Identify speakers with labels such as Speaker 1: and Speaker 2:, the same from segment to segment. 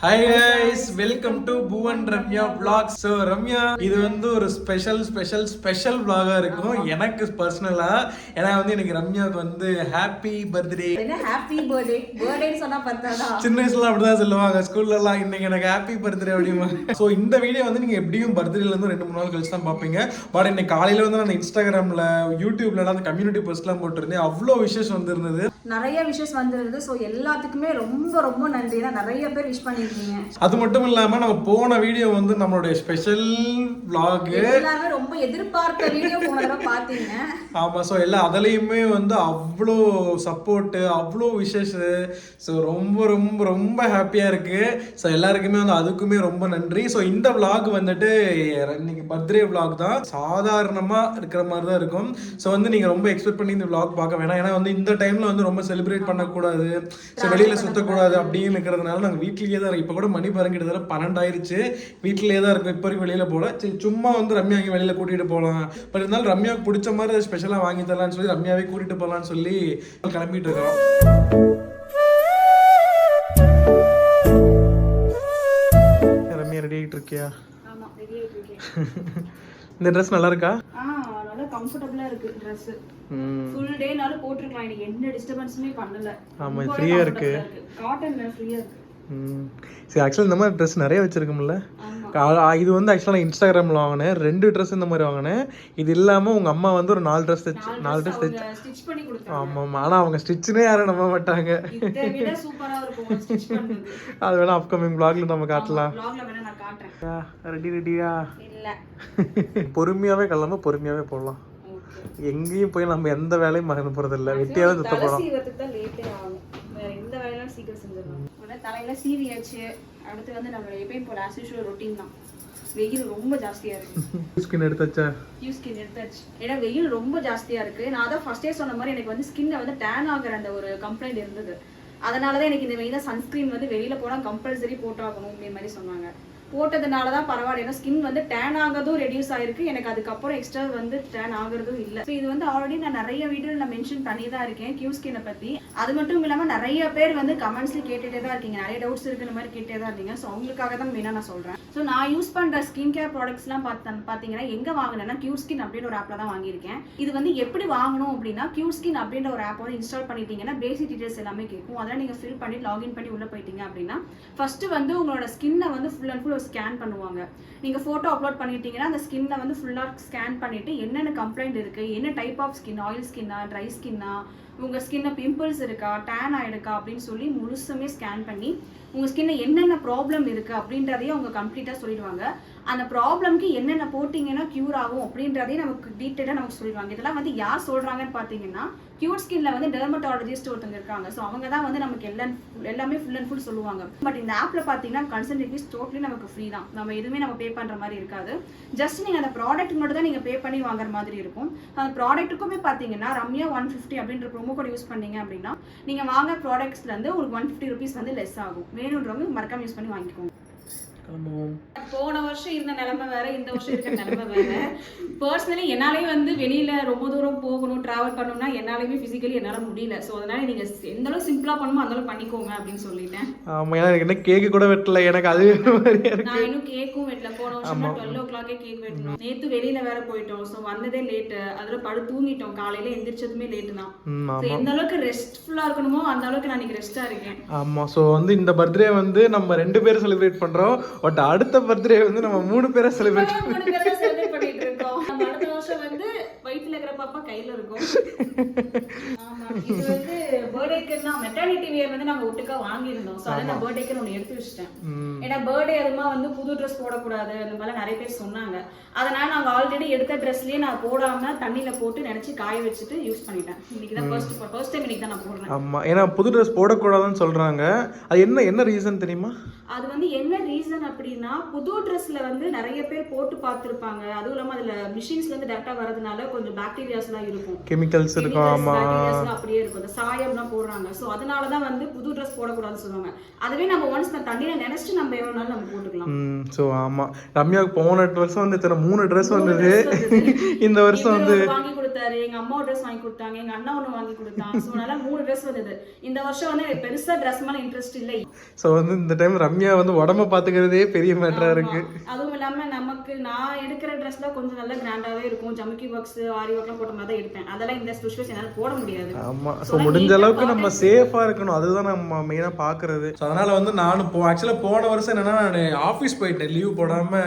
Speaker 1: Hi guys, welcome to Bhuvan Ramya vlogs. So Ramya, இது வந்து ஒரு ஸ்பெஷல் vlog-ஆ இருக்கும் எனக்கு பர்சனலா. ஏன்னா வந்து எனக்கு ரம்யாவுக்கு வந்து ஹாப்பி பர்த்டே.
Speaker 2: என்ன ஹாப்பி பர்த்டே பர்த்டேன்னு சொன்னா பத்தாதா?
Speaker 1: சின்ன வயசுல அப்படிதான் சொல்லுவாங்க ஸ்கூல்ல எல்லாம், இன்னைக்கு எனக்கு ஹாப்பி பர்த்டே அப்படிமா. ஸோ இந்த வீடியோ வந்து நீங்க எப்படியும் பர்த்டேல இருந்து 2-3 நாள் கழிச்சு தான் பார்ப்பீங்க. பட் இன்னைக்கு காலையில வந்து நான் இன்ஸ்டாகிராம்ல யூடியூப்ல அந்த கம்யூனிட்டி போஸ்ட்லாம் போட்டிருந்தேன். அவ்வளோ விஷஸ் வந்திருந்தது,
Speaker 2: நிறைய விஷஸ் வந்திருந்தது. ஸோ எல்லாத்துக்குமே ரொம்ப நன்றி. நிறைய பேர் விஷ் பண்ணிருக்கீங்க.
Speaker 1: அது மட்டும் இல்லாம நம்ம போன வீடியோ வந்து நம்மளுடைய ஸ்பெஷல் vlog,
Speaker 2: எல்லாமே ரொம்ப எதிர்பார்த்த வீடியோ போன தடவை பார்த்தீங்க.
Speaker 1: ஆமா. ஸோ எல்லாம் அதுலேயுமே வந்து அவ்வளோ சப்போர்ட்டு, அவ்வளோ விஷஸ். ஸோ ரொம்ப ஹாப்பியாக இருக்குது. ஸோ எல்லாருக்குமே வந்து அதுக்குமே ரொம்ப நன்றி. ஸோ இந்த vlog வந்துட்டு இன்னைக்கு பர்த்டே vlog தான், சாதாரணமாக இருக்கிற மாதிரி தான் இருக்கும். ஸோ வந்து நீங்கள் ரொம்ப எக்ஸ்பெக்ட் பண்ணி இந்த vlog பார்க்க வேணாம். ஏன்னா வந்து இந்த டைமில் வந்து ரொம்ப செலிப்ரேட் பண்ணக்கூடாது, ஸோ வெளியில் சுற்றக்கூடாது அப்படின்னு இருக்கிறதுனால நாங்கள் வீட்லேயே தான் இருக்கோம். இப்போ கூட மணி பாருங்க, கிட்டத்தட்ட 12 ஆயிடுச்சு. வீட்டிலேயே தான் இருக்கும். இப்போ வரைக்கும் வெளியில் போகல. சரி, சும்மா வந்து ரம்யா இங்கே வெளியில் கூட்டிகிட்டு போகலாம். பட் இருந்தாலும் ரம்யாவுக்கு பிடிச்ச மாதிரி ஸ்பெஷலாக வாங்கி தரலான்னு சொல்லி ரம்யாவே கூட்டிகிட்டு போகலான்னு சொல்லி கிளம்பிட்டு இருக்கோம். ரம்யா ரெடி ஆகிட்டு இருக்கியா?
Speaker 2: ஆமா, ரெடி ஆயிட்டு இருக்கேன்.
Speaker 1: இந்த ட்ரெஸ் நல்லா இருக்கா?
Speaker 2: நல்லா கம்ஃபர்ட்டபிளா இருக்கு Dress. ஃபுல் டேனால போட்டுக்கலாம். எனக்கு எந்த டிஸ்டர்பன்ஸுமே பண்ணல.
Speaker 1: ஆமா, ஃப்ரீயா இருக்கு.
Speaker 2: காட்டன்ல ஃப்ரீயா இருக்கு.
Speaker 1: சரி, ஆக்சுவலாக இந்த மாதிரி ட்ரெஸ் நிறைய வச்சிருக்கோம்ல. இது வந்து ஆக்சுவலாக நான் இன்ஸ்டாகிராமில் வாங்கினேன். 2 ட்ரெஸ் இந்த மாதிரி வாங்கினேன். இது இல்லாமல் உங்கள் அம்மா வந்து ஒரு 4 ட்ரெஸ் தைச்சு
Speaker 2: ஸ்டிச் பண்ணி கொடுத்தாங்க.
Speaker 1: ஆமாம். ஆனால் அவங்க ஸ்டிச்சுனே யாரும் நம்ப மாட்டாங்க.
Speaker 2: இதை விட சூப்பரா இருக்கும் ஸ்டிச் பண்றது.
Speaker 1: அது வேணா அப்கமிங் vlogல நம்ம காட்டலாம்.
Speaker 2: vlogல வேணா நான் காட்டுறேன்.
Speaker 1: ரெடியா?
Speaker 2: இல்ல,
Speaker 1: பொறுமையாவே கிளம்ப, பொறுமையாவே போடலாம். எங்கேயும் போய் நம்ம எந்த வேலையும் மறந்து போறது இல்லை. வெட்டியாவே சுத்த போறோம்.
Speaker 2: சீவத்துக்கு தான் லேட்டே ஆகும். வேற எந்த வேலையும் சீக்கிரம் செஞ்சிடலாம். தலையில சீவியாச்சு. அடுத்து வந்து நம்ம எப்பயும் போல ஆஸ் யூஷுவல் ரொட்டீன் தான். வெயில் ரொம்ப ஜாஸ்தியா இருக்கு.
Speaker 1: ஸ்கின் எடுத்தாச்சா?
Speaker 2: ஸ்கின் எடுத்தாச்சு. ஏன்னா வெயில் ரொம்ப ஜாஸ்தியா இருக்கு. நான் அதான் ஃபர்ஸ்டே சொன்ன மாதிரி எனக்கு வந்து ஸ்கின்ல வந்து டேன் ஆகுற அந்த ஒரு கம்ப்ளைண்ட் இருந்தது. அதனாலதான் எனக்கு இந்த மெயினா சன்ஸ்கிரீன் வந்து வெளியில போனா கம்பல்சரி போட்டாகணும் அப்படின்ற மாதிரி சொன்னாங்க. போட்டதுனாலதான் பரவாயில்ல. ஏன்னா ஸ்கின் வந்து டேன் ஆகிறதும் ரெடியூஸ் ஆயிருக்கு. எனக்கு அதுக்கப்புறம் எக்ஸ்ட்ரா வந்து டேன் ஆகுறதும் இல்லை. இது வந்து ஆல்ரெடி நான் நிறைய வீடியோல நான் மென்ஷன் பண்ணி தான் இருக்கேன் கியூ ஸ்கின்னை பத்தி. அது மட்டும் இல்லாம நிறைய பேர் வந்து கமெண்ட்ஸ்ல கேட்டுட்டே தான் இருக்கீங்க. நிறைய டவுட்ஸ் இருக்கிற மாதிரி கேட்டே தான் இருக்கீங்க. ஸோ அவங்களுக்காக தான் மெயினா நான் சொல்றேன். ஸோ நான் யூஸ் பண்ற ஸ்கின் கேர் ப்ராடக்ட்ஸ் எல்லாம் பாத்தீங்கன்னா எங்க வாங்கினேன்னா கியூ ஸ்கின் அப்படின்ற ஒரு ஆப்ல தான் வாங்கியிருக்கேன். இது வந்து எப்படி வாங்கணும் அப்படின்னா கியூ ஸ்கின் அப்படின்ற ஒரு ஆப் வந்து இன்ஸ்டால் பண்ணிட்டீங்கன்னா பேசிக் டீடைல்ஸ் எல்லாமே கேட்கும். அதெல்லாம் நீங்க ஃபில் பண்ணி லாகின் பண்ணி உள்ள போயிட்டீங்க அப்படின்னா ஃபர்ஸ்ட் வந்து உங்களோட ஸ்கின்னை வந்து ஃபுல் அண்ட் ஃபுல் ஸ்கேன் பண்ணுவாங்க. நீங்க போட்டோ அப்லோட் பண்ணிட்டீங்கன்னா அந்த ஸ்கின்னை வந்து ஃபுல்லா ஸ்கேன் பண்ணிட்டு என்னென்ன கம்ப்ளைண்ட் இருக்கு, என்ன டைப் ஆஃப் ஸ்கின், ஆயில் ஸ்கின்னா, ட்ரை ஸ்கின்னா, உங்க ஸ்கின்ல பிம்பிள்ஸ் இருக்கா, டேன் ஆயிடுக்கா அப்படின்னு சொல்லி முழுசுமே ஸ்கேன் பண்ணி உங்க ஸ்கின்ல என்னென்ன ப்ராப்ளம் இருக்கு அப்படின்றதையும் அவங்க கம்ப்ளீட்டா சொல்லிடுவாங்க. அந்த ப்ராப்ளம்க்கு என்னென்ன போட்டிங்கன்னா கியூர் ஆகும் அப்படின்றதையும் நமக்கு டீட்டெயிலாக நமக்கு சொல்லிடுவாங்க. இதெல்லாம் வந்து யார் சொல்றாங்கன்னு பார்த்தீங்கன்னா கியூர் ஸ்கின்ல வந்து டெர்மட்டாலஜிஸ்ட் ஒருத்தங்க இருக்காங்க. ஸோ அவங்க தான் வந்து நமக்கு எல்லாமே ஃபுல் அண்ட் ஃபுல் சொல்லுவாங்க. பட் இந்த ஆப்ல பார்த்தீங்கன்னா கன்சல்டேட் ஃபீஸ் டோட்டலி நமக்கு ஃப்ரீ தான். நம்ம எதுவுமே நம்ம பே பண்ற மாதிரி இருக்காது. ஜஸ்ட் நீங்க அந்த ப்ராடக்ட் மட்டும் தான் நீங்க பே பண்ணி வாங்குற மாதிரி இருக்கும். அந்த ப்ராடக்ட்டுக்குமே பார்த்தீங்கன்னா ரம்யா 150 அப்படின்ற ப்ரோமோ கோட் யூஸ் பண்ணீங்க அப்படின்னா நீங்க வாங்குற ப்ராடக்ட்ஸ்ல இருந்து ஒரு 150 ருபீஸ் வந்து லெஸ் ஆகும். வேணுன்றவங்க மறக்காம யூஸ் பண்ணி வாங்கிக்கோங்க. போன வருஷம் இருந்த நிலைமை வேற, இந்த வருஷம் இருக்கிற நிலைமை வேற. பர்சனலி என்னாலே வந்து வெளியில ரொம்ப தூரம் போகணும், டிராவல் பண்ணணும்னா என்னாலுமே பிசிக்கலி என்னால முடியல. ஸோ அதனால நீங்க எந்த அளவுக்கு சிம்பிளா பண்ணுமோ அந்த அளவுக்கு பண்ணிக்கோங்க அப்படின்னு சொல்லிட்டேன்.
Speaker 1: ஆமா, எனக்கு என்ன கேக்கு கூட வெட்டல. எனக்கு அது
Speaker 2: நான் இன்னும் கேக்கும் வெட்டல. போன வருஷம் 12 o'clock கேக் வெட்டணும். நேத்து வெளியில வேற போயிட்டோம். ஸோ வந்ததே லேட்டு. அதுல படு தூங்கிட்டோம். காலையில எந்திரிச்சதுமே லேட்டு தான். எந்த அளவுக்கு ரெஸ்ட்ஃபுல்லா இருக்கணுமோ அந்த அளவுக்கு நான் இன்னைக்கு ரெஸ்டா இருக்கேன்.
Speaker 1: ஆமா. ஸோ வந்து இந்த பர்த்டே வந்து நம்ம 2 பேரும் செலிப்ரேட் பண்றோம். பட் அடுத்த பர்த்டே வந்து நம்ம 3 பேரை செலிப்ரேட்
Speaker 2: பண்ணிட்டு இருக்கோம். நம்ம அடுத்த வருஷம் வந்து வயித்துல இருக்கிற பாப்பா கையில இருக்கும். ஆமா, இது வந்து பர்த்டேக்கு நான் மெட்டர்னிட்டி வியர் வந்து நாங்க ஒட்டுக்கா வாங்கியிருந்தோம். ஸோ அதை நான் பர்த்டேக்கு ஒன்று எடுத்து வச்சிட்டேன். ஏன்னா பர்த்டே அதுமா வந்து புது ட்ரெஸ் போடக்கூடாது அந்த மாதிரி நிறைய பேர் சொன்னாங்க. அதனால நாங்க ஆல்ரெடி எடுத்த ட்ரெஸ்லயே நான் போடாம தண்ணியில போட்டு நினைச்சு காய வச்சுட்டு யூஸ் பண்ணிட்டேன். இன்னைக்கு தான் ஃபர்ஸ்ட் டைம் இன்னைக்கு தான் நான் போடுறேன்.
Speaker 1: ஆமா, ஏன்னா புது ட்ரெஸ் போடக்கூடாதுன்னு சொல்றாங்க. அது என்ன ரீசன் தெரியுமா?
Speaker 2: அது வந்து என்ன ரீசன் அப்படின்னா புது ட்ரெஸ்ல வந்து நிறைய பேர் போட்டு பார்த்துருப்பாங்க. அதுவும் இல்லாம அதுல மிஷின்ஸ்ல இருந்து டேரக்டா வரதுனால கொஞ்சம் பாக்டீரியாஸ் எல்லாம் இருக்கும்,
Speaker 1: கெமிக்கல்ஸ் இருக்கும். ஆமா,
Speaker 2: அப்படியே இருக்கும், அந்த சாயம்லாம் போடுறாங்க. ஸோ அதனால தான் வந்து புது ட்ரெஸ் போடக்கூடாதுன்னு சொல்லுவாங்க. அதுவே நம்ம ஒன்ஸ் நான் தண்ணியில் நினைச்சிட்டு நம்ம எவ்வளோ நாள் நம்ம போட்டுக்கலாம்.
Speaker 1: ஸோ ஆமாம், ரம்யாவுக்கு போன வருஷம் வந்து இத்தனை 3 ட்ரெஸ் வந்தது. இந்த வருஷம் வந்து
Speaker 2: வாங்கி கொடுத்தாரு, எங்க அம்மா ட்ரெஸ் வாங்கி கொடுத்தாங்க, எங்க அண்ணா ஒன்று வாங்கி கொடுத்தாங்க. ஸோ அதனால 3 ட்ரெஸ் வந்தது. இந்த வருஷம் வந்து எனக்கு பெருசா ட்ரெஸ் மேலே இன்ட்ரெஸ்ட் இல்லை.
Speaker 1: ஸோ வந்து இந்த டைம் ரம்யா வந்து உடம்ப பார்த்துக்கிறதே பெரிய மேட்டரா இருக்கு.
Speaker 2: அதுவும் இல்லாம நமக்கு நான் எடுக்கிற ட்ரெஸ்ல கொஞ்சம் நல்லா கிராண்டாவே இருக்கும், ஜமுக்கி ஒர்க்ஸ் ஆரி ஒர்க்லாம் போட்ட மாதிரி தான் எடுப்பேன். அதெல்லாம் இந்த சுச்சுவேஷன் என்னால போட முடியாது.
Speaker 1: ஆமா, ஸோ முடிஞ்ச அளவுக்கு நம்ம சேஃபா இருக்கணும், அதுதான் நம்ம மெயினா பாக்குறது. ஸோ அதனால வந்து நானும் ஆக்சுவலா போன வருஷம் என்னன்னா நான் ஆஃபீஸ் போயிட்டேன் லீவ் போடாம.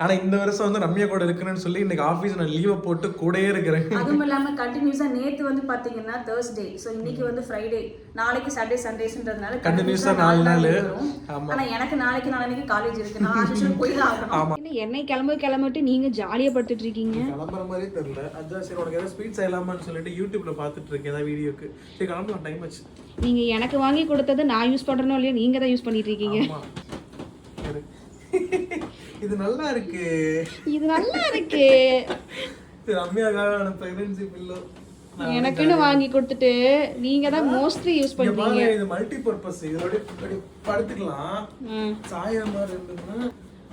Speaker 1: ஆனா இந்த வருஷம் வந்து ரம்யா கூட இருக்கிறேன்னு சொல்லி இன்னைக்கு ஆஃபீஸ் நான் லீவை போட்டு கூடயே இருக்கிறேன்.
Speaker 2: அதுவும் இல்லாம கண்டினியூஸா நேத்து வந்து பாத்தீங்கன்னா Thursday, ஸோ இன்னைக்கு வந்து Friday, நாளைக்கு Saturday Sundaysன்றதுனால
Speaker 1: கண்டினியூஸா 4 நாள்.
Speaker 2: ஆனா எனக்கு நாளைக்கு நாளைக்கு காலேஜ் இருக்கு, நான் ஆஃபீஸ்ல போய் தான் ஆகணும். என்னை கிளம்பிட்டு நீங்க ஜாலியா படுத்துட்டு இருக்கீங்க.
Speaker 1: கிளம்புற மாதிரியே தெரியல. அதான் சரி உனக்கு ஏதாவது ஸ்வீட் செய்யலாமான்னு சொல்லிட்டு யூடியூப்ல பாத்துட்டு இருக்கேன் ஏதாவது வீடியோக்கு. சரி கிளம்பலாம், டைம் ஆச்சு.
Speaker 2: நீங்க எனக்கு வாங்கி கொடுத்தது நான் யூஸ் பண்றனோ இல்லையோ, நீங்க தான் யூஸ் பண்ணிட்டு இருக்கீங்க.
Speaker 1: இது நல்லா இருக்கு,
Speaker 2: இது நல்லா இருக்கு.
Speaker 1: ரம்யாக்கான பிரெக்னன்சி பில்லோ
Speaker 2: எனக்குன்னு வாங்கி கொடுத்துட்டு நீங்க தான் மோஸ்ட்லி யூஸ் பண்றீங்க.
Speaker 1: இது மல்டி பர்பஸ், இதோட படுத்துக்கலாம். சாயம் மாதிரி இருந்ததுன்னா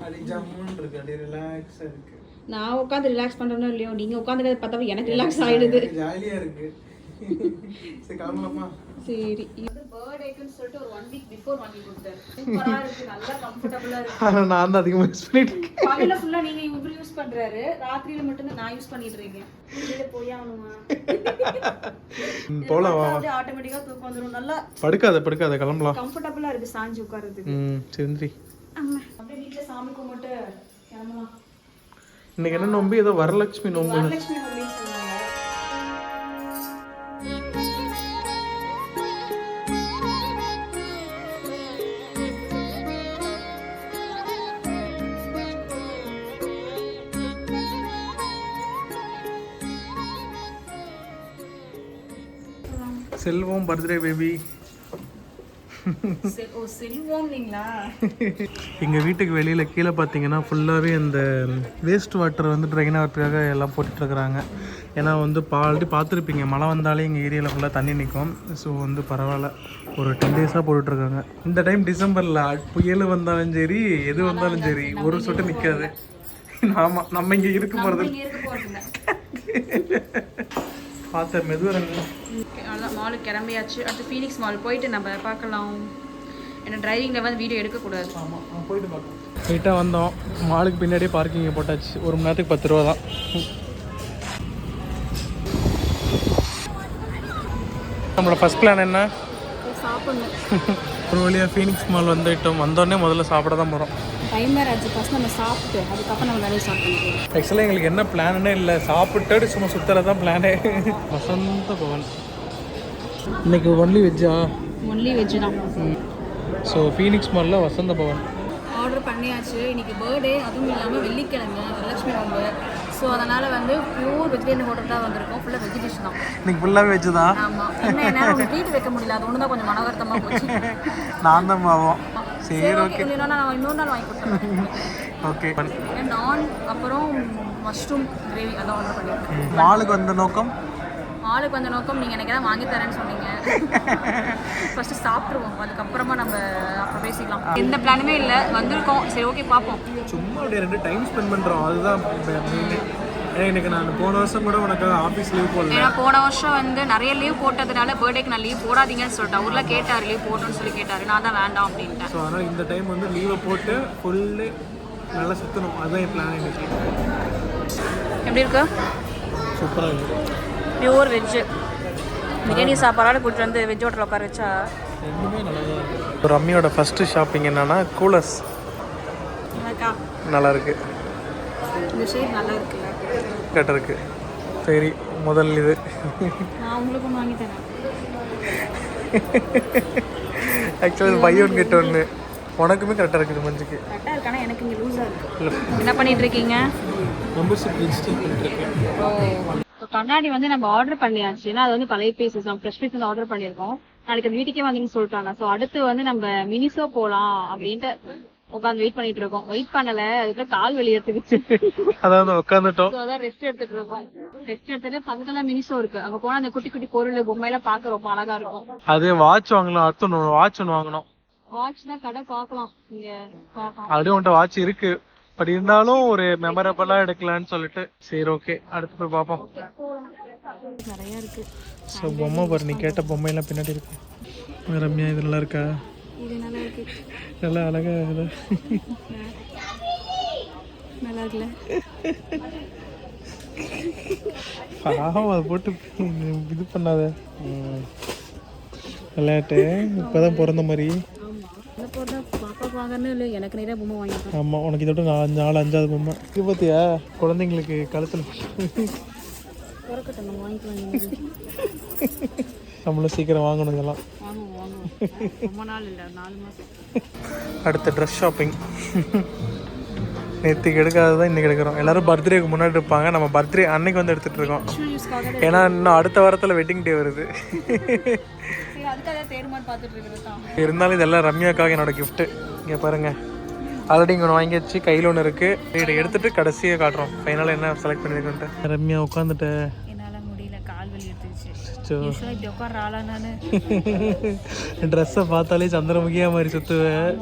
Speaker 1: அது ஜம்முன்னு இருக்கு, அப்படியே ரிலாக்ஸா இருக்கு.
Speaker 2: நான் உட்காந்து ரிலாக்ஸ் பண்றேனோ இல்லையோ, நீங்க உட்காந்துக்கிறத பார்த்தா எனக்கு ரிலாக்ஸ் ஆயிடுது.
Speaker 1: ஜாலியா இருக்கு. சரி கிளம்பலாமா? சரி.
Speaker 2: இது பர்த்டேக்குன்னு சொல்லிட்டு ஒரு 1 வீக் பிஃபோர் வாங்கி கொடுத்தேன். சூப்பரா இருக்கு, நல்லா கம்ஃபர்ட்டபிளா இருக்கு.
Speaker 1: நான் தான் அதிகமா யூஸ் பண்ணிட்டு இருக்கேன்.
Speaker 2: பகல்ல ஃபுல்லா நீங்க இவரு யூஸ் பண்றாரு, ராத்திரியில மட்டும் தான் நான் யூஸ் பண்ணிட்டு இருக்கேன். இதுல போய் ஆகணுமா?
Speaker 1: போலாம் வா.
Speaker 2: அது ஆட்டோமேட்டிக்கா தூக்கம் வந்துரும். நல்லா
Speaker 1: படுக்காத கிளம்பலாம்.
Speaker 2: கம்ஃபர்ட்டபிளா இருக்கு சாஞ்சி உட்கார்றதுக்கு.
Speaker 1: சரி.
Speaker 2: அம்மா அப்படியே வீட்ல சாமி கும்பிட்டு கிளம்பலாம்.
Speaker 1: இன்னைக்கு என்ன நோம்பு? ஏதோ வரலட்சுமி நோம்பு.
Speaker 2: வரலட்சுமி நோம்புன்னு சொன்னாங்க.
Speaker 1: செல்வம் பர்த்டே பேபி. எங்கள் வீட்டுக்கு வெளியில் கீழே பார்த்தீங்கன்னா ஃபுல்லாகவே இந்த வேஸ்ட் வாட்டர் வந்து ட்ரைன் ஆகிறதுக்காக எல்லாம் போட்டுட்ருக்குறாங்க. ஏன்னா வந்து ஆல்ரெடி பார்த்துருப்பீங்க, மழை வந்தாலே எங்கள் ஏரியாவில் ஃபுல்லாக தண்ணி நிற்கும். ஸோ வந்து பரவாயில்ல, ஒரு 10 டேஸாக போட்டுட்ருக்காங்க. இந்த டைம் டிசம்பரில் புயல் வந்தாலும் சரி எது வந்தாலும் சரி ஒரு சொட்டு நிற்காது. ஆமாம், நம்ம இங்கே இருக்க போகிறது பார்த்த மெதுவரங்க.
Speaker 2: அதான் மாலுக்கு கிளம்பியாச்சு. அடுத்து ஃபீனிக்ஸ் மால் போயிட்டு நம்ம பார்க்கலாம். ஏன்னா டிரைவிங்கில் வந்து வீடியோ எடுக்கக்கூடாது.
Speaker 1: ஆமாம், போயிட்டு பார்க்கலாம். லைட்டாக வந்தோம், மாலுக்கு பின்னாடியே பார்க்கிங்கை போட்டாச்சு. 1 மணி நேரத்துக்கு 10 ரூபா தான். நம்மளோட ஃபர்ஸ்ட் பிளான் என்ன?
Speaker 2: சாப்பிடணும்.
Speaker 1: ஒரு வழியாக ஃபீனிக்ஸ் மால் வந்துட்டோம். வந்தோடனே முதல்ல சாப்பிட தான் போகிறோம்.
Speaker 2: டைம் வேறு ஆச்சு, ஃபஸ்ட் நம்ம சாப்பிட்டு அதுக்கப்புறம் நம்ம வேலையை ஸ்டார்ட் பண்ணிக்கலாம்.
Speaker 1: ஆக்சுவலாக எங்களுக்கு என்ன பிளானே இல்லை, சாப்பிட்டு சும்மா சுற்றுறது தான் பிளானே. வசந்த பவன் இன்னைக்கு ஒன்லி வெஜ்ஜா?
Speaker 2: ஒன்லி வெஜ் தான்.
Speaker 1: ஸோ ஃபீனிக்ஸ் மாலில் வசந்த பவன்
Speaker 2: ஆர்டர் பண்ணியாச்சு. இன்னைக்கு பர்த்டே, அதுவும் இல்லாமல் வெள்ளிக்கிழமை வரலட்சுமி நோம்பு. ஸோ அதனால் வந்து பியூர் வெஜிடேரியன் ஹோட்டல் தான் வந்திருக்கோம். ஃபுல்லாக வெஜ் டிஷ் தான்.
Speaker 1: இன்னைக்கு ஃபுல்லாக வெஜ் தான்.
Speaker 2: ஆமாம், என்ன உங்களுக்கு ட்ரீட் வைக்க முடியல, அது ஒன்று தான் கொஞ்சம் மனவருத்தமாக போச்சு.
Speaker 1: நான் தான் பாவம். சரி ஓகே,
Speaker 2: நான் இன்னொரு நாள் வாங்கி கொடுத்தேன்.
Speaker 1: ஓகே.
Speaker 2: நான் அப்புறம் மஷ்ரூம் கிரேவி அதான் ஆர்டர் பண்ணியிருக்கேன்.
Speaker 1: மாலுக்கு வந்த நோக்கம்?
Speaker 2: மாலுக்கு வந்த நோக்கம் நீங்கள் எனக்கு தான் வாங்கி தரேன்னு சொன்னீங்க. ஃபஸ்ட்டு சாப்பிட்ருவோம், அதுக்கப்புறமா நம்ம அப்புறம் பேசிக்கலாம். எந்த பிளானுமே இல்லை, வந்திருக்கோம். சரி ஓகே பார்ப்போம்.
Speaker 1: சும்மா அப்படியே 2 டைம் ஸ்பெண்ட் பண்ணுறோம், அதுதான் மெயின். எனக்கு நான் போன வருஷம் கூட உனக்கு ஆஃபீஸ் லீவ் போடல.
Speaker 2: ஏன்னா போன வருஷம் வந்து நிறைய லீவ் போட்டதுனால பர்த்டேக்கு நான் லீவ் போடாதீங்கன்னு சொல்லிட்டேன். ஊரில் கேட்டார், லீவ் போட்டோன்னு சொல்லி கேட்டார். நான் தான் வேண்டாம் அப்படின்ட்டேன்.
Speaker 1: ஸோ அதனால் இந்த டைம் வந்து லீவை போட்டு ஃபுல்லு நல்லா சுற்றணும், அதுதான் என் பிளான். எனக்கு
Speaker 2: எப்படி இருக்கு?
Speaker 1: சூப்பராக இருக்குது.
Speaker 2: பியூர் வெஜ்ஜு பிரியாணி சாப்பாடு கூட்டிட்டு வந்து வெஜ் ஹோட்டல் உட்கார வச்சா
Speaker 1: ரெண்டுமே நல்லா தான் இருக்குது. ரம்மியோட ஃபஸ்ட்டு ஷாப்பிங் என்னன்னா கூலர்ஸ். நல்லா இருக்கு,
Speaker 2: இந்த ஷேட் நல்லா இருக்கு,
Speaker 1: கரெக்டாக இருக்கு. சரி, முதல் இது
Speaker 2: நான் உங்களுக்கு வாங்கி தரேன்.
Speaker 1: ஆக்சுவலாக பை ஒன் கெட் ஒன்று. உனக்குமே கரெக்டாக இருக்குது, மஞ்சுக்கு
Speaker 2: கரெக்டாக இருக்கு. ஆனால் எனக்கு இங்கே லூஸாக இருக்குது. என்ன பண்ணிட்டு இருக்கீங்க?
Speaker 1: மெம்பர்ஷிப் ரெஜிஸ்டர் பண்ணிட்டு இருக்கேன்.
Speaker 2: இப்போ கண்ணாடி வந்து நம்ம ஆர்டர் பண்ணியாச்சு. ஏன்னா அது வந்து பழைய பீசஸ், நம்ம ஃப்ரெஷ் பீஸ் வந்து ஆர்டர் பண்ணியிருக்கோம். நாளைக்கு வீட்டுக்கே வாங்கன்னு சொல்லிட்டாங்க. ஸோ அடுத்து வந்து நம்ம மினிசோ போகலாம் அப்படின்ட்டு உட்காந்து வெயிட் பண்ணிட்டு இருக்கோம். வெயிட் பண்ணல, அதுக்குள்ள கால் வலி எடுத்துக்கிச்சு.
Speaker 1: அதாவது உட்காந்துட்டோம்.
Speaker 2: அதான் ரெஸ்ட் எடுத்துட்டு இருக்கோம். ரெஸ்ட் எடுத்துட்டு பக்கத்துல மினிசோ இருக்கு, அங்க போனா அந்த குட்டி குட்டி பொருள் பொம்மையெல்லாம் பார்க்க ரொம்ப அழகா இருக்கும்.
Speaker 1: அதே வாட்ச் வாங்கலாம், அடுத்து வாட்ச் ஒன்று வாங்கணும்.
Speaker 2: வாட்ச் தான் கடை பார்க்கலாம் இங்க பார்க்கலாம்.
Speaker 1: அப்படியே உன்கிட்ட வாட்ச் இருக்கு, பட் இருந்தாலும் ஒரு மெமரபிளா எடுக்கலான்னு சொல்லிட்டு சரி ஓகே அடுத்து போய் பார்ப்போம்.
Speaker 2: நிறைய இருக்கு.
Speaker 1: ஸோ பொம்மை பாரு, நீ கேட்ட பொம்மையெல்லாம் பின்னாடி இருக்கு. ரம்யா இது நல்லா இருக்கா?
Speaker 2: இது நல்லா இருக்கு.
Speaker 1: நல்லா அழகா இருக்குது.
Speaker 2: நல்லா இருக்குல்ல?
Speaker 1: பாவம் அதை போட்டு இது பண்ணாத. விளையாட்டு இப்போதான் பிறந்த மாதிரி.
Speaker 2: எனக்கு நிறைய பொம்மை வாங்கிட்டேன்.
Speaker 1: ஆமாம், உனக்கு இதோட 4-5வது பொம்மை இது பார்த்தியா? குழந்தைங்களுக்கு கழுத்தில் நம்மளும் சீக்கிரம் வாங்கணும் இதெல்லாம். அடுத்த ட்ரெஸ் ஷாப்பிங். நேற்றுக்கு எடுக்காததான் இன்றைக்கி எடுக்கிறோம். எல்லோரும் பர்த்டேக்கு முன்னாடி இருப்பாங்க, நம்ம பர்த்டே அன்னைக்கு வந்து எடுத்துகிட்டு இருக்கோம். ஏன்னா இன்னும் அடுத்த வாரத்தில் வெட்டிங் டே வருது. இருந்தாலும் இதெல்லாம் ரம்யாக்காக என்னோட கிஃப்ட்டு. இங்கே பாருங்கள், ஆல்ரெடி இங்கே ஒன்று வாங்கியாச்சு, கையில் ஒன்று இருக்குது. இதை எடுத்துகிட்டு கடைசியாக காட்டுறோம் ஃபைனலாக என்ன செலக்ட் பண்ணியிருக்கோன்ட்டு. ரம்யா உட்காந்துட்டு
Speaker 2: என்னால் முடியல, கால் வலி எடுத்துச்சு. இப்படி உட்கார ஆளா நான்?
Speaker 1: ட்ரெஸ்ஸை பார்த்தாலே சந்திரமுகியா மாதிரி சுற்றுவேன்.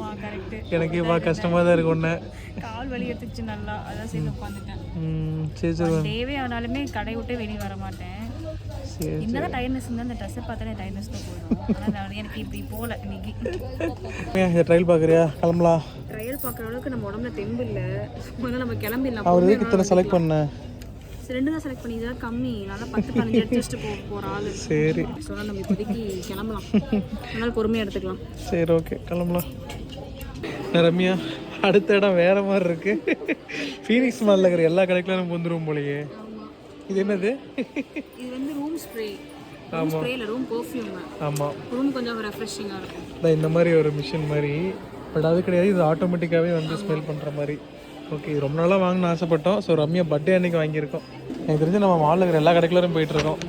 Speaker 1: எனக்கு இப்போ கஷ்டமாக தான் இருக்கு. ஒன்று
Speaker 2: கால் வலி எடுத்துச்சு நல்லா, அதான் சேர்ந்து உட்காந்துட்டேன்.
Speaker 1: சரி சரி,
Speaker 2: டேவே ஆனாலுமே கடை விட்டு வெளியே வர மாட்டேன். என்னதான் டயர்னஸ் இருந்தால் அந்த ட்ரெஸ்ஸை பார்த்தாலே டயர்னஸ் தான் போயிடும். ஆனால் எனக்கு இப்படி போகல இன்னைக்கு.
Speaker 1: இதை ட்ரையல் பார்க்குறியா? கிளம்பலாம்.
Speaker 2: ட்ரையல் பார்க்குற அளவுக்கு நம்ம உடம்புல தெம்பு இல்லை, முதல்ல நம்ம கிளம்பிடலாம்.
Speaker 1: அவர் எதுக்கு இத்தனை செலக்ட் பண்ணேன்?
Speaker 2: 2 தான் செலக்ட் பண்ணி, இதெல்லாம் கம்மி, நல்லா 10-15 எடுத்துட்டு போகிற ஆள்.
Speaker 1: சரி,
Speaker 2: சொன்னால் நம்ம இப்போதைக்கு கிளம்பலாம், அதனால பொறுமையாக எடுத்துக்கலாம்.
Speaker 1: சரி ஓகே கிளம்பலாம். ரம்யா அடுத்த இடம் வேற மாதிரி இருக்கு. ஃபீனிக்ஸ் மாலில் இருக்கிற எல்லா கடைக்கும் நம்ம வந்துடும் போலயே. இது என்னது?
Speaker 2: இது வந்து ரூம் ஸ்ப்ரே. ரூம் ஸ்ப்ரே இல்ல, ரூம் பெர்ஃப்யூம்.
Speaker 1: ஆமா,
Speaker 2: ரூம் கொஞ்சம் ரெஃப்ரெஷிங்கா இருக்கும்.
Speaker 1: இந்த மாதிரி ஒரு மிஷின் மாதிரி, பட் அது கிடையாது, இது ஆட்டோமேட்டிக்காவே வந்து ஸ்மெல் பண்ற மாதிரி. ஓகே, ரொம்ப நாளாக வாங்கணும்னு ஆசைப்பட்டோம். ஸோ ரம்யா பர்த்டே அன்னைக்கு வாங்கியிருக்கோம். எனக்கு தெரிஞ்சு நம்ம மாலில் இருக்கிற எல்லா கடைக்கும் போயிட்டு இருக்கோம்.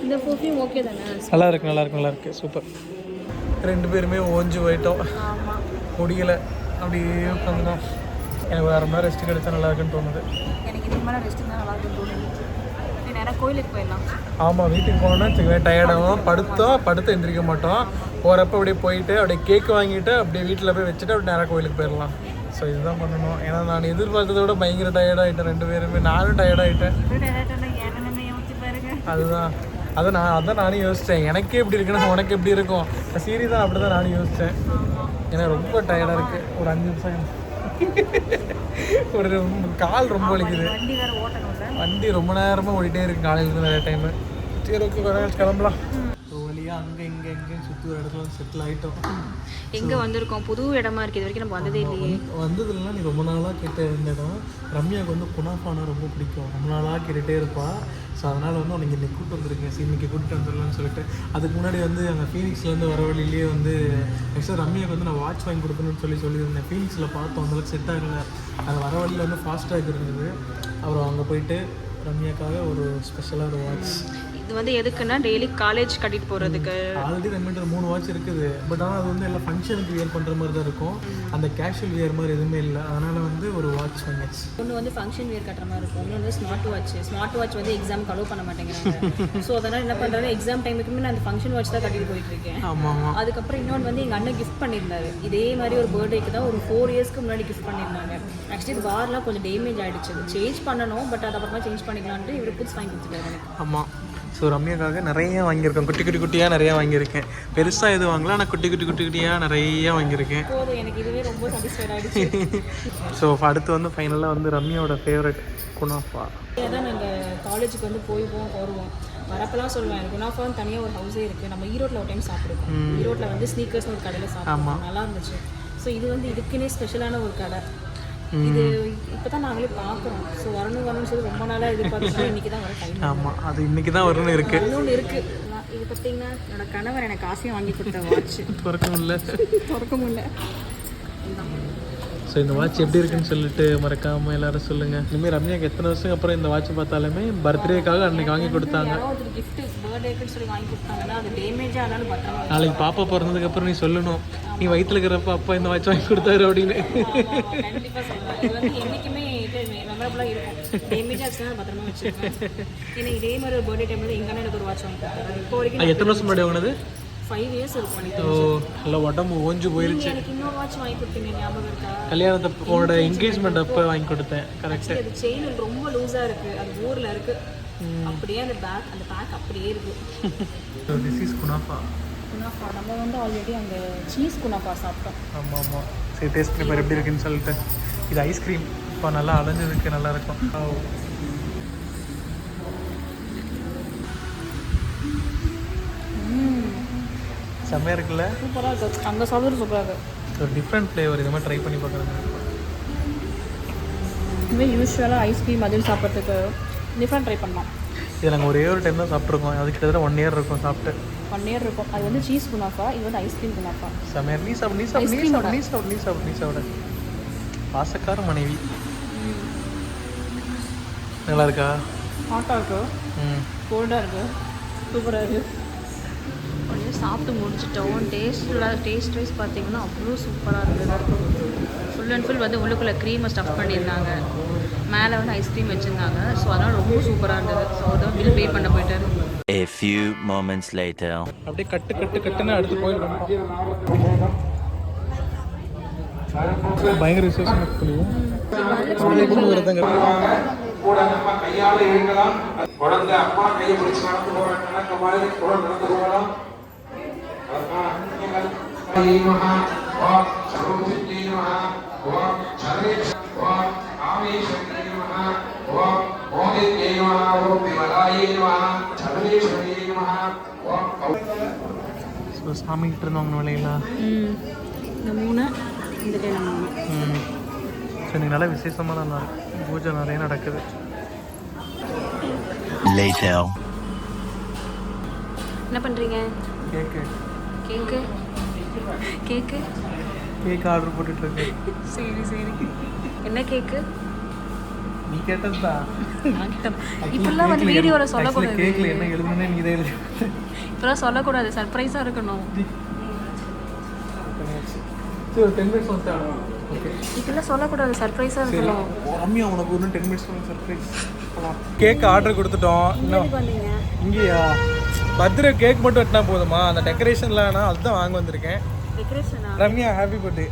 Speaker 2: இந்த பெர்ஃப்யூம் ஓகே தானே?
Speaker 1: நல்லா இருக்கு, நல்லா இருக்கு, நல்லா இருக்கு, சூப்பர். 2 பேருமே ஓஞ்சு போயிட்டோம், முடியல, அப்படியே உட்காந்துட்டோம். எனக்கு ஒரு 1/2 மணி நேரம் ரெஸ்ட் கிடைச்சா நல்லா இருக்குன்னு தோணுது.
Speaker 2: எனக்கு இதுக்கு மேலே ரெஸ்ட் தான் நல்லா இருக்குன்னு தோணுது. நேராக கோயிலுக்கு போயிடலாம்.
Speaker 1: ஆமாம், வீட்டுக்கு போனோம்னா வச்சுக்கவேன் டயர்டாகும், படுத்து எந்திரிக்க மாட்டோம். போகிறப்ப அப்படியே போயிட்டு அப்படியே கேக் வாங்கிட்டு அப்படியே வீட்டில் போய் வச்சுட்டு அப்படியே நேராக கோயிலுக்கு போயிடலாம். ஸோ இதுதான் பண்ணணும். ஏன்னா நான் எதிர்பார்த்ததை விட பயங்கர டயர்டாகிட்டேன் 2 பேருமே. நானும் டயர்டாகிட்டேன். அதான் நானும் யோசித்தேன், எனக்கே எப்படி இருக்குன்னா உனக்கு எப்படி இருக்கும். சீரியஸாக அப்படி தான் நானும் யோசித்தேன். ஏன்னா ரொம்ப டயர்டாக இருக்குது. ஒரு 5 நிமிஷம் ஒரு கால் ரொம்ப வலிக்குது. வண்டி ரொம்ப நேரமாக ஓடிட்டே இருக்கு காலையிலேருந்து நிறைய டைமு. சரி ஓகே, கிளம்பலாம். வழியாக அங்கே எங்கேயும் சுற்றி ஒரு இடத்துல செட்டில் ஆகிட்டோம்.
Speaker 2: எங்கே வந்திருக்கோம்? புது இடமா இருக்குது, இது வரைக்கும் நம்ம வந்ததே இல்லையே.
Speaker 1: வந்ததுலாம் நீ ரொம்ப நாளாக கேட்ட இந்த இடம். ரம்யாவுக்கு வந்து குனாஃபானா ரொம்ப பிடிக்கும், ரொம்ப நாளாக கேட்டுகிட்டே இருப்பாள். ஸோ அதனால் வந்து உனக்கு இன்றைக்கி கூப்பிட்டு வந்துருக்கேன். சரி இன்றைக்கி கூப்பிட்டு வந்துடலாம்னு சொல்லிட்டு. அதுக்கு முன்னாடி வந்து அங்கே ஃபீனிக்ஸ்லேருந்து வர வழியிலேயே வந்து ஆக்சுவலாக ரம்யாவுக்கு வந்து நான் வாட்ச் வாங்கி கொடுக்கணும்னு சொல்லியிருந்தேன். ஃபீனிக்ஸில் பார்த்தோம், அந்தளவுக்கு செட் ஆகலை. அது வர வழியில் வந்து ஃபாஸ்ட்டாக இருந்தது. அப்புறம் அங்கே போயிட்டு ரம்யாக்காக ஒரு ஸ்பெஷலாக ஒரு வாட்ச்.
Speaker 2: இது வந்து எதுக்குன்னா டெய்லி காலேஜ் கட்டிட்டு போகிறதுக்கு.
Speaker 1: ஆல்ரெடி நம்மகிட்ட 3 வாட்ச் இருக்குது. பட் ஆனால் அது வந்து எல்லாம் ஃபங்க்ஷனுக்கு வியர் பண்ணுற மாதிரி தான் இருக்கும், அந்த கேஷுவல் வியர் மாதிரி எதுவுமே இல்லை. அதனால் வந்து ஒரு வாட்ச் வாங்கியாச்சு.
Speaker 2: ஒன்று வந்து ஃபங்க்ஷன் வியர் கட்டுற மாதிரி இருக்கும், ஒன்று வந்து ஸ்மார்ட் வாட்ச் வந்து எக்ஸாம் அலோவ் பண்ண மாட்டேங்கிறாங்க. ஸோ அதனால் என்ன பண்ணுறேன், எக்ஸாம் டைமுக்குமே நான் அந்த ஃபங்க்ஷன் வாட்ச் தான் கட்டிட்டு போயிட்டு இருக்கேன்.
Speaker 1: ஆமாம்.
Speaker 2: அதுக்கப்புறம் இன்னொன்று வந்து எங்கள் அண்ணன் கிஃப்ட் பண்ணியிருந்தாரு. இதே மாதிரி ஒரு பர்த்டேக்கு தான் ஒரு 4 இயர்ஸ்க்கு முன்னாடி கிஃப்ட் பண்ணியிருந்தாங்க. ஆக்சுவலி இது வாரெலாம் கொஞ்சம் டேமேஜ் ஆகிடுச்சு, சேஞ்ச் பண்ணணும். பட் அது அப்புறமா சேஞ்ச் பண்ணிக்கலான்ட்டு இவர் புதுசு வாங்கி கொடுத்துட்டாரு எனக்கு.
Speaker 1: ஆமாம். ஸோ ரம்யாக்காக நிறைய வாங்கியிருக்கேன், குட்டியாக நிறையா வாங்கியிருக்கேன். பெருசாக எதுவும் வாங்கலாம், ஆனால் குட்டியாக நிறையா வாங்கியிருக்கேன்.
Speaker 2: போதும், எனக்கு இதுவே ரொம்ப சாட்டிஸ்ஃபைட் ஆகிடுச்சு.
Speaker 1: ஸோ அடுத்து வந்து ஃபைனலாக வந்து ரம்யாவோட ஃபேவரட் குனாஃபா.
Speaker 2: அதான் நாங்கள் காலேஜுக்கு வந்து வருவோம். வரப்பெல்லாம் சொல்லுவேன், குனாஃபா தனியாக ஒரு ஹவுஸே இருக்குது. நம்ம ஈரோட்டில் ஒரு டைம் சாப்பிடுவோம். ஈரோட்டில் வந்து ஸ்னீக்கர்ஸ்னு ஒரு கடையில் சாப்பிடுவோம், நல்லா இருந்துச்சு. ஸோ இது வந்து இதுக்குன்னே ஸ்பெஷலான ஒரு கடை. இது இப்போ தான் நாங்களே பார்க்குறோம். ஸோ வரணும்னு சொல்லி ரொம்ப நாளாக எதிர்பார்த்து இன்றைக்கி தான் வர டைம்.
Speaker 1: ஆமாம், அது இன்றைக்கி தான் வரணும்னு இருக்குது.
Speaker 2: இன்னொன்று இருக்குது, இது பார்த்தீங்கன்னா என்னோட கணவர் எனக்கு ஆசையாக வாங்கி கொடுத்த வாட்ச்.
Speaker 1: திறக்க முடியல. ஸோ இந்த வாட்ச் எப்படி இருக்குன்னு சொல்லிட்டு மறக்காமல் எல்லாரும் சொல்லுங்கள். இனிமேல் ரம்யாக்கு எத்தனை வருஷம் அப்புறம் இந்த வாட்ச் பார்த்தாலுமே பர்த்டேக்காக அன்னைக்கு வாங்கி கொடுத்தாங்க. நாளைக்கு பாப்பா பிறந்ததுக்கப்புறம் நீ சொல்லணும், நீ வயிற்றுல இருக்கிறப்ப அப்பா இந்த வாட்ச் வாங்கி கொடுத்தாரு அப்படின்னு. எத்தனை வருஷம் முன்னாடி வாங்கினது?
Speaker 2: 5 years இருக்கும்.
Speaker 1: ஓ, நல்லா உடம்பு ஓஞ்சு போயிருச்சு.
Speaker 2: எனக்கு இன்னொரு வாட்ச் வாங்கி கொடுத்தீங்க, ஞாபகம் இருக்கா?
Speaker 1: கல்யாணத்தோட என்கேஜ்மெண்ட் அப்போ வாங்கி கொடுத்தேன். கரெக்ட்.
Speaker 2: அது செயின் ரொம்ப லூஸா இருக்கு, அது ஊர்ல இருக்கு. அப்படியே அந்த பேக் அப்படியே இருக்கு.
Speaker 1: This is kunafa.
Speaker 2: குனாஃபா நம்ம வந்து ஆல்ரெடி அந்த சீஸ் குனாஃபா சாப்பிட்டோம்.
Speaker 1: ஆமாம் ஆமாம். சரி, டேஸ்ட் பண்ணி பாரு எப்படி இருக்குன்னு சொல்லிட்டு. இது ஐஸ்கிரீம் இப்போ நல்லா அலைஞ்சதுக்கு நல்லா இருக்கும். செம்மையாக இருக்குல்ல?
Speaker 2: சூப்பராக இருக்குது. அங்கே சாப்பிட்றது சூப்பராக இருக்குது.
Speaker 1: ஒரு டிஃப்ரெண்ட் ஃப்ளேவர், இது மாதிரி ட்ரை பண்ணி பார்க்குறது.
Speaker 2: இதுமாதிரி யூஸ்வலாக ஐஸ்கிரீம் அதுவும் சாப்பிட்றதுக்கு டிஃப்ரெண்ட் ட்ரை பண்ணலாம்.
Speaker 1: இது நாங்கள் ஒரே ஒரு டைம் தான் சாப்பிட்ருக்கோம். அது கிட்டத்தட்ட 1 year இருக்கும் சாப்பிட்டு.
Speaker 2: 1 year இருக்கும். அது வந்து சீஸ் குனாஃபா, இது வந்து ஐஸ்கிரீம் குனாஃபா.
Speaker 1: செம்மையாக. நீ சாப்பிடு, நீ சாப்பிடு, நீ சாப்பிடு, நீ சாப்பிடு, நீ சாப்பிடு, நீ சாப்பிடு. பாசக்கார மனைவி. நல்லா இருக்கா?
Speaker 2: ஹாட்டாக இருக்குது, கோல்டாக இருக்குது, சூப்பராக இருக்குது. அப்படியே சாப்பிட்டு முடிச்சிட்டோம். டேஸ்ட் வைஸ் பார்த்தீங்கன்னா அவ்வளோ சூப்பராக இருந்தது. ஃபுல் அண்ட் ஃபுல் வந்து உள்ளுக்குள்ளே க்ரீமை ஸ்டஃப் பண்ணியிருந்தாங்க, மேலே வந்து ஐஸ்கிரீம் வச்சுருந்தாங்க. ஸோ அதனால் ரொம்ப சூப்பராக இருந்தது. ஸோ அதான் பில் பே பண்ண போயிட்டாரு.
Speaker 3: A few moments later.
Speaker 1: அப்படியே கட்டுன்னு அடுத்து போயிருக்கோம். பயங்கர விசேஷம்
Speaker 4: கூட நம்ம கையால இழுக்கலாம். குழந்தை அப்பா கையை பிடிச்சு நடந்து போறாங்க, நடக்க மாதிரி குழந்தை நடந்து போகலாம்.
Speaker 1: சாமி கிட்ட இருந்தவங்க விலையில
Speaker 2: இந்த 3 இந்த டே நம்ம
Speaker 1: ஸோ இன்னைக்கு நல்லா விசேஷமான நாள், பூஜை நிறைய நடக்குது.
Speaker 3: Later.
Speaker 2: என்ன பண்ணுறீங்க?
Speaker 1: கேக்கு கேக் ஆர்டர் போட்டுட்ருக்கு.
Speaker 2: சரி சரி. என்ன கேக்கு?
Speaker 1: நீ கேட்டதுதான்.
Speaker 2: இப்பெல்லாம் வந்து வீடியோவில் சொல்லக்கூடாது.
Speaker 1: கேக்கில் என்ன எழுதுனே நீ தான் எழுதி.
Speaker 2: இப்பெல்லாம் சொல்லக்கூடாது, சர்ப்ரைஸாக இருக்கணும்.
Speaker 1: சரி, ஒரு 10 minutes வந்து ஓகே.
Speaker 2: இப்பெல்லாம் சொல்லக்கூடாது, சர்ப்ரைஸாக இருக்கணும்.
Speaker 1: ரம்யா உனக்கு இன்னும் 10 minutes சர்ப்ரைஸ். கேக் ஆர்டர் கொடுத்துட்டோம். இன்னும் இங்கேயா பர்த்டே கேக் மட்டும் வெட்டினா போதுமா? அந்த டெக்கரேஷன்லாம் அதுதான் வாங்க வந்திருக்கேன். Ramya happy birthday.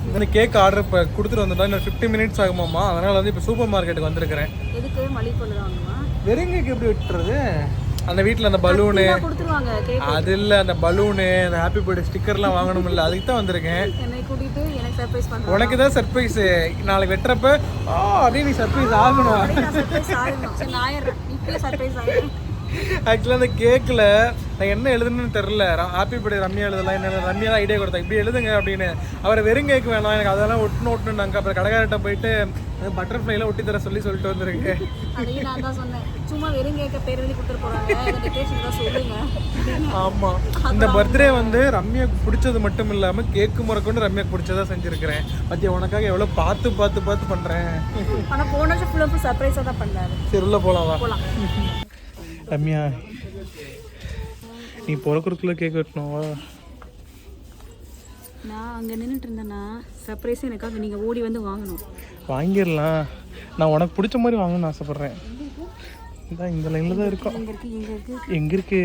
Speaker 1: இந்த கேக் ஆர்டர் இப்போ கொடுத்துட்டு வந்துட்டோம். இன்னும் 15 minutes ஆகுமாம்மா. அதனால் வந்து இப்போ சூப்பர் மார்க்கெட்டுக்கு வந்திருக்கிறேன்.
Speaker 2: எதுக்கு? மளிகை பொருள் வாங்கணுமா?
Speaker 1: வெறும் கேக் எப்படி வெட்டுறது? அந்த வீட்டில் அந்த பலூனு அது இல்லை, அந்த பலூனு, அந்த ஹாப்பி பர்த்டே ஸ்டிக்கர்லாம் வாங்கணும் இல்லை, அதுக்கு தான் வந்திருக்கேன். உனக்கு தான் சர்ப்ரைஸ். நாளைக்கு வெட்டுறப்ப அப்படியே நீ சர்ப்ரைஸ் ஆகணும். ஆக்சுவலாக அந்த கேக்கில் நான் என்ன எழுதுன்னு தெரில. ஹாப்பி பர்த்டே ரம்யா எழுதலாம், என்ன ரம்யா தான் ஐடியா கொடுத்தா இப்படி எழுதுங்க அப்படின்னு. அவரை வெறும் கேக் வேணாம், எனக்கு அதெல்லாம் ஒட்டுனாங்க. அப்புறம் கடைக்காரர்கிட்ட போயிட்டு பட்டர்ஃப்ளைல ஒட்டி தர சொல்லிட்டு வந்திருக்கேன்.
Speaker 2: சும்மா வெறும் கேக்க பேர் எழுதி கொடுத்துட்டு போறாங்க.
Speaker 1: ஆமாம், இந்த பர்த்டே வந்து ரம்யாவுக்கு பிடிச்சது மட்டும் இல்லாமல் கேக்கு முறைக்கொண்டு ரம்யாவுக்கு பிடிச்சதா செஞ்சுருக்கிறேன். பத்தியா உனக்காக எவ்வளோ பார்த்து பண்ணுறேன்.
Speaker 2: ஆனால் போன வருஷம் ஃபுல்லாக சர்ப்ரைஸாக தான் பண்ணாரு.
Speaker 1: சரி, உள்ள போகலாம் வா. ரம்யா, நீ பிறக்கிறதுக்குள்ள கேக் வெட்டணும்வா?
Speaker 2: நான் அங்கே நின்றுட்டு இருந்தேன்னா சர்ப்ரைஸ் எனக்காக நீங்கள் ஓடி வந்து வாங்கணும்.
Speaker 1: வாங்கிடலாம். நான் உனக்கு பிடிச்ச மாதிரி வாங்கணும்னு ஆசைப்பட்றேன். இதான் இந்த லைனில் தான் இருக்கும். எங்கே இருக்கு?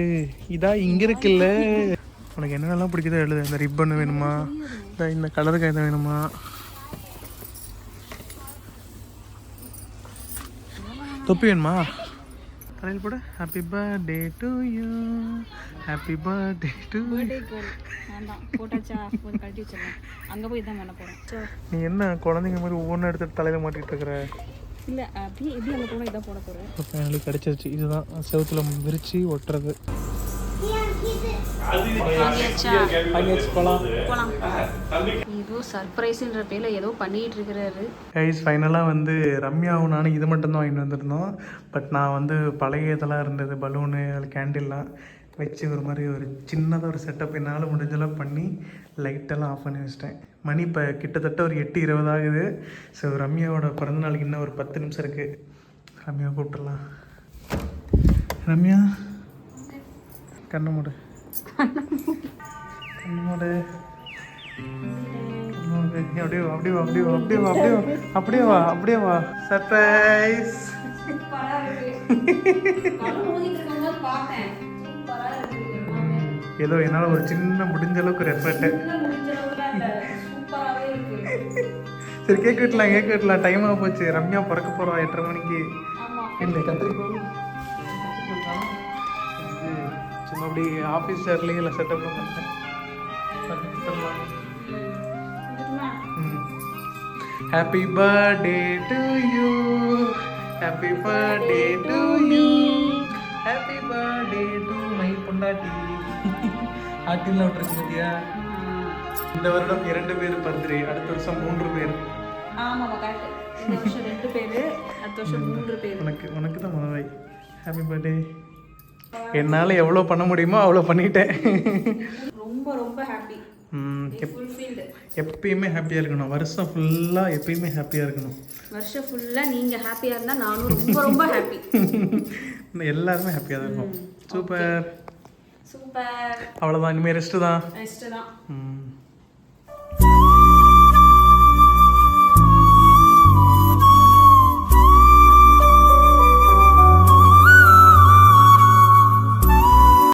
Speaker 1: இதான் இங்கே இருக்குல்ல. உனக்கு என்னென்னலாம் பிடிக்குதோ எழுது. இந்த ரிப்பன் வேணுமா? இந்த கலருக்கு எதாவது வேணுமா? தொப்பி வேணுமா? தலையில் போட happy birthday to you, happy birthday to you.
Speaker 2: அங்கே போய் தான் பண்ண போகிறேன்.
Speaker 1: நீ என்ன குழந்தைங்க மாதிரி ஒவ்வொன்றும் எடுத்துட்டு தலையில் மாட்டிகிட்டு இருக்கிற?
Speaker 2: இல்லை, அப்படியே எப்படி அங்கே போனால் இதான் போட போகிறேன்.
Speaker 1: ஃபைனலி கிடச்சிருச்சு. இதுதான் செவத்தில் விரித்து ஒட்டுறது.
Speaker 2: ஏதோ சர்ப்ரைஸ்ன்ற பேரில் ஏதோ பண்ணிட்டு இருக்கிறாரு.
Speaker 1: கைஸ், ஃபைனலாக வந்து ரம்யாவும் நானும் இது மட்டும்தான் வாங்கிட்டு வந்திருந்தோம். பட் நான் வந்து பழைய இதெல்லாம் இருந்தது, பலூனு, அது கேண்டில்லாம். வச்சு ஒரு மாதிரி ஒரு சின்னதாக ஒரு செட்டப் என்னால் முடிஞ்சளவு பண்ணி லைட்டெல்லாம் ஆஃப் பண்ணி வச்சிட்டேன். மணி இப்போ கிட்டத்தட்ட ஒரு 8:20 ஆகுது. ஸோ ரம்யாவோட பிறந்தநாளுக்கு இன்னும் ஒரு 10 நிமிஷம் இருக்குது. ரம்யா கூப்பிட்டுலாம். ரம்யா கண்ணு மூடு, கண்ணு மூடு. அப்படியே வா, அப்படியே வா, அப்படியே வா, அப்படியே வா, அப்படியே வா, அப்படியே வா, அப்படியே வா. சர்ப்ரைஸ். ஏதோ என்னால் ஒரு சின்ன முடிஞ்ச அளவுக்கு ஒரு எஃபர்ட்டு. சரி கேக் வெட்டலாம், கேக் வெட்டலாம். டைம் ஆக போச்சு. ரம்யா பிறக்க போகிறா 8:30 மணிக்கு. இல்லை கத்திரிக்கோள் சும்மா அப்படி ஆஃபீஸ் சேர்லேயே இல்லை செட்டப்லாம் பண்ணிட்டேன். Happy birthday to you, happy birthday to you, happy birthday to my பொண்டாட்டி. ஆட்டில் விட்டுருக்கு பார்த்தியா? இந்த வருடம் 2 பேர் பர்த்டே, அடுத்த வருஷம் 3 பேர்.
Speaker 2: ஆமாம் கரெக்ட். இந்த வருஷம் 2 பேர், அடுத்த வருஷம் 3 பேர்.
Speaker 1: உனக்கு தான் முதல்ல. Happy birthday. என்னால் எவ்வளோ பண்ண முடியுமோ அவ்வளோ பண்ணிட்டேன்.
Speaker 2: ரொம்ப ரொம்ப ஹாப்பி.
Speaker 1: எப்பயுமே ஹாப்பியாக இருக்கணும். வருஷம் ஃபுல்லாக எப்பயுமே ஹாப்பியாக இருக்கணும்.
Speaker 2: வருஷம் ஃபுல்லாக நீங்கள் ஹாப்பியாக இருந்தால் நானும் ரொம்ப ரொம்ப ஹாப்பி.
Speaker 1: எல்லாருமே ஹாப்பியாக தான் இருக்கும். Super
Speaker 2: super.
Speaker 1: அவ்வளோதான். இனிமேல் ரெஸ்ட்டு தான்.
Speaker 2: ரெஸ்ட்டு தான்.